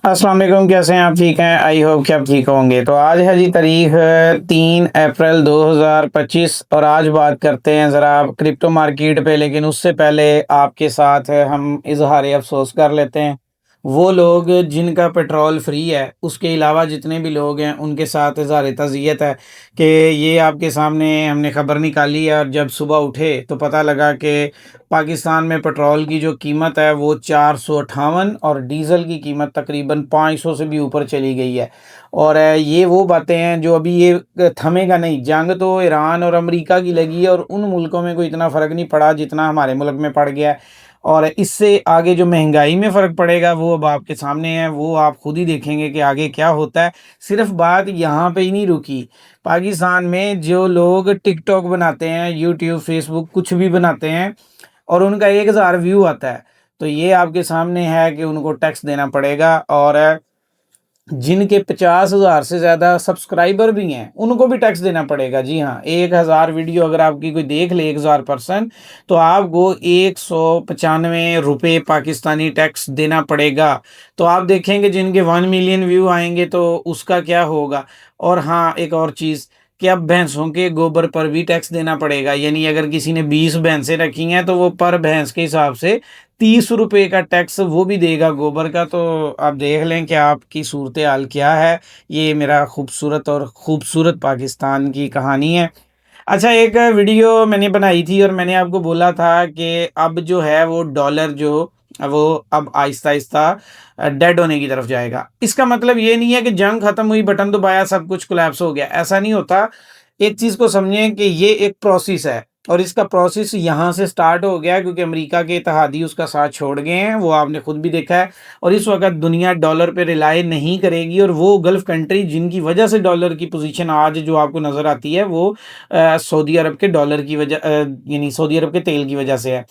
अस्सलाम वालेकुम, कैसे हैं आप? ठीक हैं? आई होप कि आप ठीक होंगे। तो आज है जी तारीख 3 अप्रैल 2025 और आज बात करते हैं ज़रा क्रिप्टो मार्केट पे। लेकिन उससे पहले आपके साथ हम इज़हार अफ़सोस कर लेते हैं। वो लोग जिनका पेट्रोल फ्री है, उसके अलावा जितने भी लोग हैं उनके साथ इज़हार ताज़ियत है कि ये आपके सामने हमने ख़बर निकाली है और जब सुबह उठे तो पता लगा कि पाकिस्तान में पेट्रोल की जो कीमत है वो 458 और डीज़ल की कीमत तकरीबन 500 से भी ऊपर चली गई है। और ये वो बातें हैं जो अभी ये थमेगा नहीं। जंग तो ईरान और अमेरिका की लगी है और उन मुल्कों में कोई इतना फ़र्क नहीं पड़ा जितना हमारे मुल्क में पड़ गया है। और इससे आगे जो महंगाई में फ़र्क पड़ेगा वो अब आपके सामने है, वो आप खुद ही देखेंगे कि आगे क्या होता है। सिर्फ़ बात यहाँ पे ही नहीं रुकी। पाकिस्तान में जो लोग टिकटॉक बनाते हैं, यूट्यूब, फ़ेसबुक कुछ भी बनाते हैं और उनका 1000 व्यू आता है, तो ये आपके सामने है कि उनको टैक्स देना पड़ेगा। और जिनके 50,000 से ज़्यादा सब्सक्राइबर भी हैं, उनको भी टैक्स देना पड़ेगा। जी हाँ, 1000 वीडियो अगर आपकी कोई देख ले 1000 पर्सन, तो आपको 195 रुपये पाकिस्तानी टैक्स देना पड़ेगा। तो आप देखेंगे जिनके 1 मिलियन व्यू आएँगे तो उसका क्या होगा। और हाँ, एक और चीज़ कि अब भैंसों के गोबर पर भी टैक्स देना पड़ेगा। यानी अगर किसी ने 20 भैंसें रखी हैं तो वो पर भैंस के हिसाब से 30 रुपए का टैक्स वो भी देगा गोबर का। तो आप देख लें कि आपकी सूरत हाल क्या है। ये मेरा खूबसूरत और खूबसूरत पाकिस्तान की कहानी है। अच्छा, एक वीडियो मैंने बनाई थी और मैंने आपको बोला था कि अब जो है वो डॉलर जो वो अब आहिस्ता-आहिस्ता डेड होने की तरफ जाएगा। इसका मतलब ये नहीं है कि जंग खत्म हुई, बटन दबाया, सब कुछ कोलैप्स हो गया, ऐसा नहीं होता। एक चीज़ को समझें कि ये एक प्रोसेस है और इसका प्रोसेस यहाँ से स्टार्ट हो गया है क्योंकि अमेरिका के इत्तेहादी उसका साथ छोड़ गए हैं, वो आपने खुद भी देखा है। और इस वक़्त दुनिया डॉलर पे रिलाय नहीं करेगी और वो गल्फ़ कंट्री जिनकी वजह से डॉलर की पोज़ीशन आज जो आपको नज़र आती है वो सऊदी अरब के डॉलर की वजह यानी सऊदी अरब के तेल की वजह से है।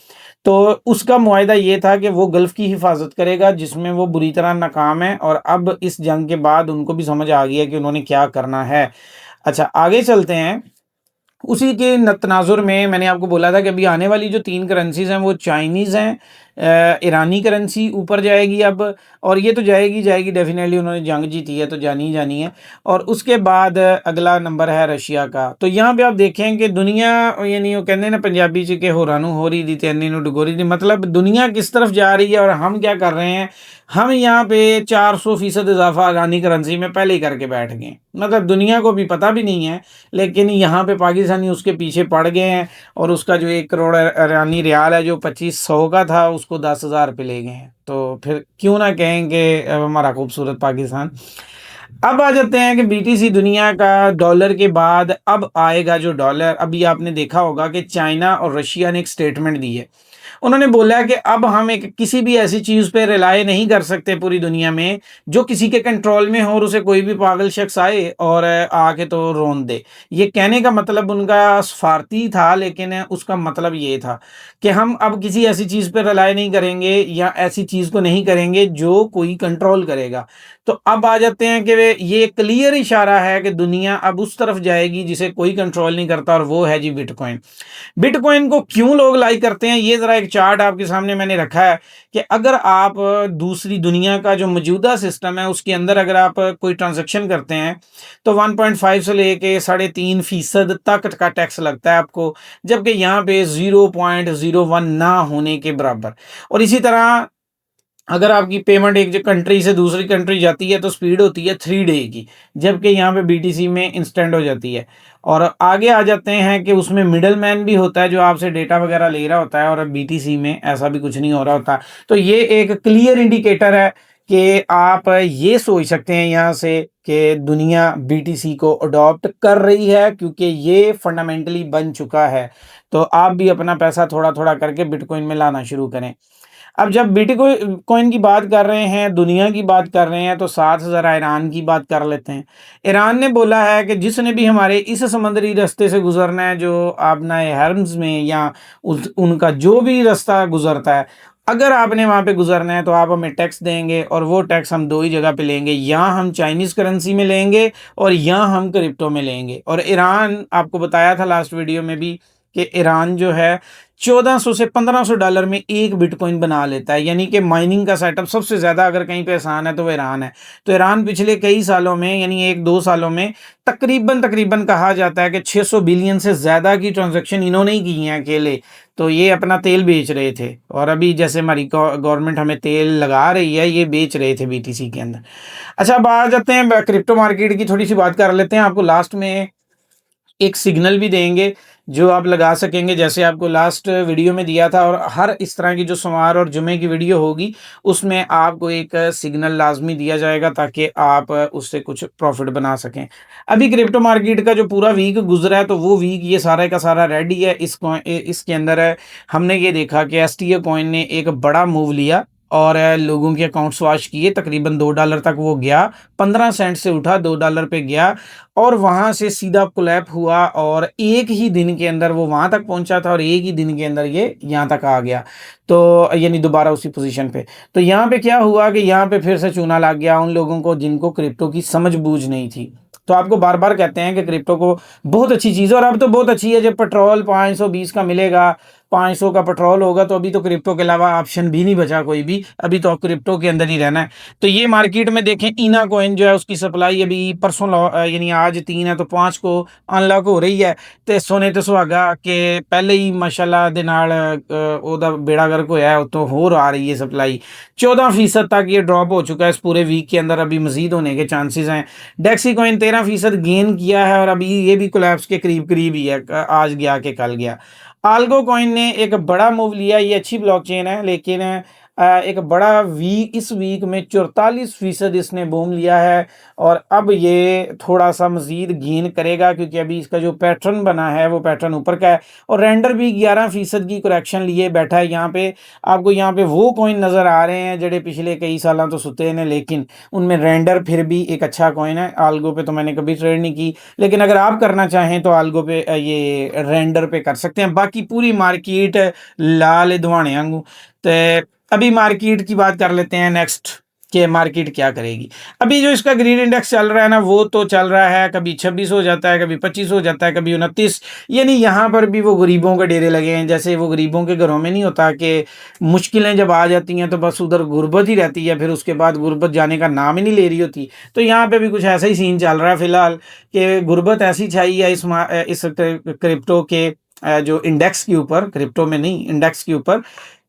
तो उसका मुआहिदा ये था कि वो गल्फ़ की हिफ़ाज़त करेगा जिसमें वो बुरी तरह नाकाम है और अब इस जंग के बाद उनको भी समझ आ गई है कि उन्होंने क्या करना है। अच्छा, आगे चलते हैं। उसी के तनाज़ुर में मैंने आपको बोला था कि अभी आने वाली जो 3 करेंसीज़ हैं वो चाइनीज़ हैं, ईरानी करेंसी ऊपर जाएगी अब। और ये तो जाएगी जाएगी डेफ़िनेटली, उन्होंने जंग जीती है तो जानी ही जानी है। और उसके बाद अगला नंबर है रशिया का। तो यहाँ पे आप देखें कि दुनिया यानी वो कहते हैं ना पंजाबी च कि होरां नूं हो रही दी ते अन्ने नूं डगोरी दी, मतलब दुनिया किस तरफ जा रही है और हम क्या कर रहे हैं। हम यहाँ पे 400% इज़ाफ़ा ईरानी करेंसी में पहले ही करके बैठ गए। मतलब दुनिया को भी पता भी नहीं है, लेकिन यहाँ पे पाकिस्तानी उसके पीछे पड़ गए हैं और उसका जो 1 करोड़ ईरानी रियाल है जो 2500 का था उसको 10,000 पे ले गए हैं। तो फिर क्यों ना कहें कि हमारा खूबसूरत पाकिस्तान। अब आ जाते हैं कि बीटीसी दुनिया का डॉलर के बाद अब आएगा जो डॉलर। अभी आपने देखा होगा कि चाइना और रशिया ने एक स्टेटमेंट दी है। उन्होंने बोला है कि अब हम एक किसी भी ऐसी चीज़ पे रिलाय नहीं कर सकते पूरी दुनिया में, जो किसी के कंट्रोल में हो और उसे कोई भी पागल शख्स आए और आके तो रोन दे। ये कहने का मतलब उनका सफ़ारती था, लेकिन उसका मतलब ये था कि हम अब किसी ऐसी चीज़ पे रिलाय नहीं करेंगे या ऐसी चीज़ को नहीं करेंगे जो कोई कंट्रोल करेगा। तो अब आ जाते हैं कि ये क्लियर इशारा है कि दुनिया अब उस तरफ जाएगी जिसे कोई कंट्रोल नहीं करता और वो है जी बिटकॉइन। बिटकॉइन को क्यों लोग लाइक करते हैं, ये ज़रा एक चार्ट आपके सामने मैंने रखा है कि अगर आप दूसरी दुनिया का जो मौजूदा सिस्टम है उसके अंदर अगर आप कोई ट्रांजैक्शन करते हैं तो 1.5 से लेके 3.5% तक का टैक्स लगता है आपको, जबकि यहाँ पे 0.01 ना होने के बराबर। और इसी तरह अगर आपकी पेमेंट एक जो कंट्री से दूसरी कंट्री जाती है तो स्पीड होती है 3 डे की, जबकि यहाँ पे बीटीसी में इंस्टेंट हो जाती है। और आगे आ जाते हैं कि उसमें मिडल मैन भी होता है जो आपसे डेटा वगैरह ले रहा होता है और बीटीसी में ऐसा भी कुछ नहीं हो रहा होता। तो ये एक क्लियर इंडिकेटर है कि आप ये सोच सकते हैं यहाँ से कि दुनिया बीटीसी को अडॉप्ट कर रही है क्योंकि ये फंडामेंटली बन चुका है। तो आप भी अपना पैसा थोड़ा-थोड़ा करके बिटकॉइन में लाना शुरू करें। अब जब बिटकॉइन की बात कर रहे हैं, दुनिया की बात कर रहे हैं, तो साथ ज़रा ईरान की बात कर लेते हैं। ईरान ने बोला है कि जिसने भी हमारे इस समुद्री रास्ते से गुज़रना है, जो अपना हर्म्स में या उस उनका जो भी रास्ता गुज़रता है, अगर आपने वहाँ पे गुज़रना है तो आप हमें टैक्स देंगे और वो टैक्स हम 2 ही जगह पे लेंगे, या हम चाइनीज़ करेंसी में लेंगे और या हम क्रिप्टो में लेंगे। और ईरान, आपको बताया था लास्ट वीडियो में भी कि ईरान जो है 1400 से $1500 में एक बिटकॉइन बना लेता है। यानी कि माइनिंग का सेटअप सबसे ज़्यादा अगर कहीं पे आसान है तो वो ईरान है। तो ईरान पिछले कई सालों में यानी 1-2 सालों में तकरीबन कहा जाता है कि 600 बिलियन से ज़्यादा की ट्रांज़ैक्शन इन्होंने ही की हैं अकेले। तो ये अपना तेल बेच रहे थे और अभी जैसे हमारी गवर्नमेंट हमें तेल लगा रही है, ये बेच रहे थे बीटीसी के अंदर। अच्छा, अब आ जाते हैं क्रिप्टो मार्केट की, थोड़ी-सी बात कर लेते हैं। आपको लास्ट में एक सिग्नल भी देंगे जो आप लगा सकेंगे, जैसे आपको लास्ट वीडियो में दिया था। और हर इस तरह की जो सोमवार और जुमे की वीडियो होगी उसमें आपको एक सिग्नल लाजमी दिया जाएगा ताकि आप उससे कुछ प्रॉफिट बना सकें। अभी क्रिप्टो मार्केट का जो पूरा वीक गुजरा है तो वो वीक ये सारा का सारा रेडी है। इसके अंदर हमने ये देखा कि एसटीओ कॉइन ने एक बड़ा मूव लिया और लोगों के अकाउंट्स वॉश किए, तकरीबन $2 तक वो गया, 15 सेंट से उठा $2 पे गया और वहाँ से सीधा कोलैप हुआ और एक ही दिन के अंदर वो वहाँ तक पहुँचा था और एक ही दिन के अंदर ये यहाँ तक आ गया। तो यानी दोबारा उसी पोजीशन पे। तो यहाँ पे क्या हुआ कि यहाँ पे फिर से चूना लग गया उन लोगों को जिनको क्रिप्टो की समझ बूझ नहीं थी। तो आपको बार-बार कहते हैं कि क्रिप्टो को बहुत अच्छी चीज़ है और अब तो बहुत अच्छी है। जब पेट्रोल 520 का मिलेगा, 500 का पेट्रोल होगा तो अभी तो क्रिप्टो के अलावा ऑप्शन भी नहीं बचा कोई भी, अभी तो क्रिप्टो के अंदर ही रहना है। तो ये मार्केट में देखें, इना कॉइन जो है उसकी सप्लाई अभी परसों यानी आज 3 है तो 5 को अनलॉक हो रही है। ਤੇ सोने ਤੇ सुहागा के पहले ही माशाल्लाह ਦੇ ਨਾਲ ਉਹਦਾ बेड़ा गर्क होया है, तो और आ रही है सप्लाई। 14% तक ये ड्रॉप हो चुका है इस पूरे वीक के अंदर, अभी मजीद होने के चांसेस हैं। डेक्सी कॉइन 13% गेन किया है और अभी ये भी कोलैप्स के करीब ही है, आज गया के कल गया। आल्गो कॉइन ने एक बड़ा मूव लिया, ये अच्छी ब्लॉकचेन है लेकिन एक बड़ा इस वीक में 44% इसने बूम लिया है और अब ये थोड़ा सा मजीद गेन करेगा क्योंकि अभी इसका जो पैटर्न बना है वो पैटर्न ऊपर का है और रेंडर भी 11% की करेक्शन लिए बैठा है। यहाँ पे आपको यहाँ पे वो कॉइन नज़र आ रहे हैं जेडे पिछले कई सालों तो सुते हैं, लेकिन उनमें रेंडर फिर भी एक अच्छा कॉइन है। आल्गो पे तो मैंने कभी ट्रेड नहीं की, लेकिन अगर आप करना चाहें तो आल्गो पे ये रेंडर पे कर सकते हैं। बाकी पूरी मार्केट लाल दुआने आंगू। तो अभी मार्केट की बात कर लेते हैं नेक्स्ट कि मार्केट क्या करेगी। अभी जो इसका ग्रीन इंडेक्स चल रहा है ना, वो तो चल रहा है, कभी 26 हो जाता है, कभी 25 हो जाता है, कभी 29। यानी यहाँ पर भी वो गरीबों के डेरे लगे हैं। जैसे वो गरीबों के घरों में नहीं होता कि मुश्किलें जब आ जाती हैं तो बस उधर गुर्बत ही रहती है, फिर उसके बाद गुर्बत जाने का नाम ही नहीं ले रही होती। तो यहाँ पे भी कुछ ऐसा ही सीन चल रहा है फिलहाल कि गुर्बत ऐसी छाई है इस क्रिप्टो के जो इंडेक्स के ऊपर, क्रिप्टो में नहीं इंडेक्स के ऊपर,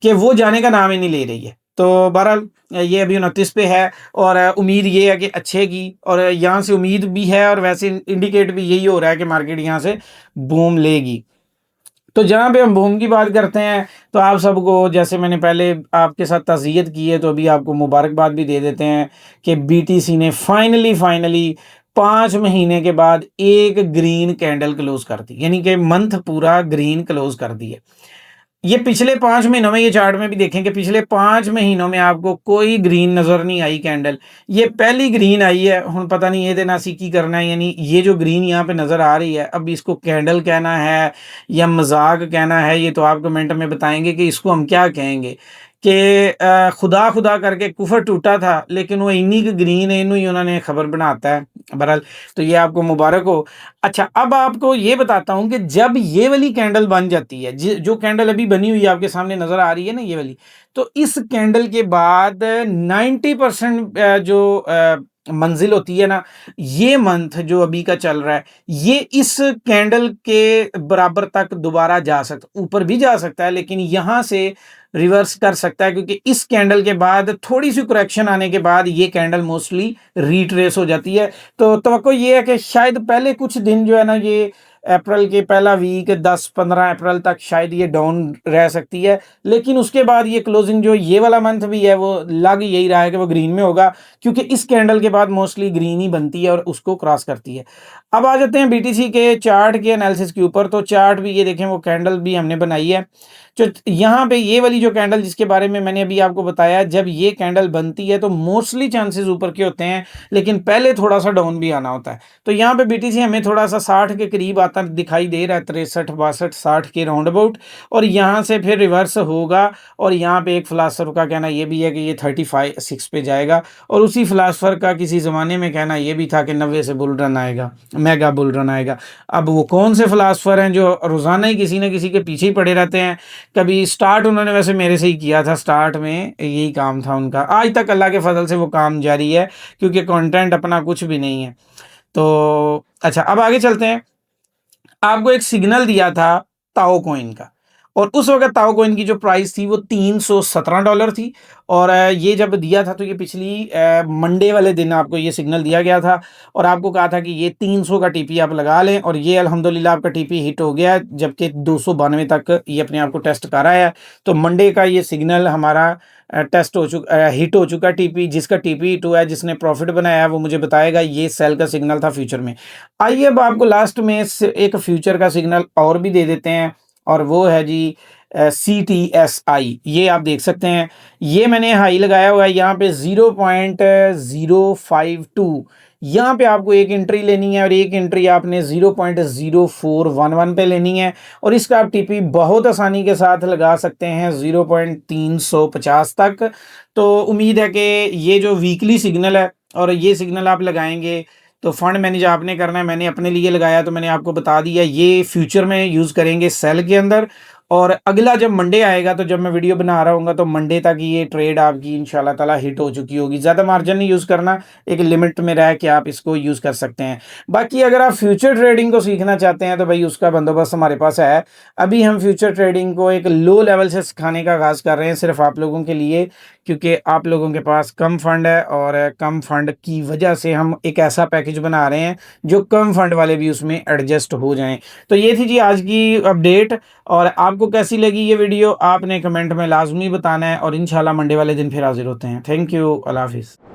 कि वो जाने का नाम ही नहीं ले रही है। तो बहरहाल ये अभी 29 पे है और उम्मीद ये है कि अच्छे की, और यहाँ से उम्मीद भी है और वैसे इंडिकेट भी यही हो रहा है कि मार्केट यहाँ से बूम लेगी। तो जहाँ पे हम बूम की बात करते हैं तो आप सबको, जैसे मैंने पहले आपके साथ ताज़ियत की है, तो अभी आपको मुबारकबाद भी दे देते हैं कि बीटीसी ने फाइनली 5 महीने के बाद एक ग्रीन कैंडल क्लोज कर दी, यानी कि मंथ पूरा ग्रीन क्लोज कर दी है। ये पिछले 5 महीनों में, ये चार्ट में भी देखें कि पिछले 5 महीनों में आपको कोई ग्रीन नज़र नहीं आई कैंडल। ये पहली ग्रीन आई है। हुण पता नहीं ये देना सीखी करना है, यानी ये जो ग्रीन यहाँ पे नज़र आ रही है, अब इसको कैंडल कहना है या मजाक कहना है, ये तो आप कमेंट में बताएंगे कि इसको हम क्या कहेंगे। कि खुदा करके कुफर टूटा था लेकिन वो इन्हीं की ग्रीन है, इन्हीं उन्होंने खबर बनाता है। बहरहाल तो ये आपको मुबारक हो। अच्छा, अब आपको ये बताता हूँ कि जब ये वाली कैंडल बन जाती है, जो कैंडल अभी बनी हुई है आपके सामने नज़र आ रही है ना ये वाली, तो इस कैंडल के बाद 90% जो मंजिल होती है ना, ये मंथ जो अभी का चल रहा है, ये इस कैंडल के बराबर तक दोबारा जा सकता, ऊपर भी जा सकता है लेकिन यहाँ से रिवर्स कर सकता है, क्योंकि इस कैंडल के बाद थोड़ी सी करेक्शन आने के बाद ये कैंडल मोस्टली रिट्रेस हो जाती है। तो तवक्को ये है कि शायद पहले कुछ दिन जो है ना, ये अप्रैल के पहला वीक 10-15 अप्रैल तक शायद ये डाउन रह सकती है, लेकिन उसके बाद ये क्लोजिंग जो ये वाला मंथ भी है वो लग यही रहा है कि वो ग्रीन में होगा, क्योंकि इस कैंडल के बाद मोस्टली ग्रीन ही बनती है और उसको क्रॉस करती है। अब आ जाते हैं बीटीसी के चार्ट के एनालिसिस के ऊपर। तो चार्ट भी ये देखें, वो कैंडल भी हमने बनाई है। जो यहाँ पे ये वाली जो कैंडल जिसके बारे में मैंने अभी आपको बताया, जब ये कैंडल बनती है तो मोस्टली चांसेस ऊपर के होते हैं, लेकिन पहले थोड़ा सा डाउन भी आना होता है। तो यहाँ पे बीटीसी हमें थोड़ा सा 60 के करीब आता लगातार दिखाई दे रहा है 63, 62, 60 के राउंड अबाउट, और यहाँ से फिर रिवर्स होगा। और यहाँ पे एक फिलासफर का कहना ये भी है कि ये 35, 6 पे जाएगा, और उसी फिलासफर का किसी ज़माने में कहना ये भी था कि 90 से बुल रन आएगा, मेगा बुल रन आएगा। अब वो कौन से फिलासफर हैं जो रोज़ाना ही किसी न किसी के पीछे ही पड़े रहते हैं। कभी स्टार्ट उन्होंने वैसे मेरे से ही किया था, स्टार्ट में यही काम था उनका, आज तक अल्लाह के फजल से वो काम जारी है, क्योंकि कंटेंट अपना कुछ भी नहीं है। तो अच्छा, अब आगे चलते हैं। आपको एक सिग्नल दिया था ताओ कॉइन का, और उस वक़्त ताओ कॉइन की जो प्राइस थी वो $317 थी। और ये जब दिया था तो ये पिछली मंडे वाले दिन आपको ये सिग्नल दिया गया था, और आपको कहा था कि ये 300 का टीपी आप लगा लें, और ये अल्हम्दुलिल्लाह आपका टीपी हिट हो गया है, जबकि 292 तक ये अपने आप को टेस्ट कर रहा है। तो मंडे का ये सिग्नल हमारा टेस्ट हो चुका, हिट हो चुका टीपी। जिसका टीपी हिट हुआ है, जिसने प्रॉफिट बनाया है, वो मुझे बताएगा। ये सेल का सिग्नल था फ्यूचर में। आइए अब आपको लास्ट में एक फ्यूचर का सिग्नल और भी दे देते हैं, और वो है जी CTSI। ये आप देख सकते हैं, ये मैंने हाई लगाया हुआ है यहाँ पे 0.052। यहाँ पे आपको एक एंट्री लेनी है, और एक एंट्री आपने 0.0411 पे लेनी है, और इसका आप टीपी बहुत आसानी के साथ लगा सकते हैं 0.350 तक। तो उम्मीद है कि ये जो वीकली सिग्नल है, और ये सिग्नल आप लगाएंगे तो फंड मैनेज आपने करना है। मैंने अपने लिए लगाया तो मैंने आपको बता दिया, ये फ्यूचर में यूज़ करेंगे सेल के अंदर। और अगला जब मंडे आएगा, तो जब मैं वीडियो बना रहा हूँ तो मंडे तक ये ट्रेड आपकी इंशाल्लाह ताला हिट हो चुकी होगी। ज़्यादा मार्जिन नहीं यूज़ करना, एक लिमिट में रह के आप इसको यूज़ कर सकते हैं। बाकी अगर आप फ्यूचर ट्रेडिंग को सीखना चाहते हैं तो भाई उसका बंदोबस्त हमारे पास है। अभी हम फ्यूचर ट्रेडिंग को एक लो लेवल से सिखाने का आगाज़ कर रहे हैं, सिर्फ आप लोगों के लिए, क्योंकि आप लोगों के पास कम फंड है, और कम फंड की वजह से हम एक ऐसा पैकेज बना रहे हैं जो कम फंड वाले भी उसमें एडजस्ट हो जाएं। तो ये थी जी आज की अपडेट, और आपको कैसी लगी ये वीडियो आपने कमेंट में लाजमी बताना है, और इंशाल्लाह मंडे वाले दिन फिर हाजिर होते हैं। थैंक यू, अल्लाह हाफिज़।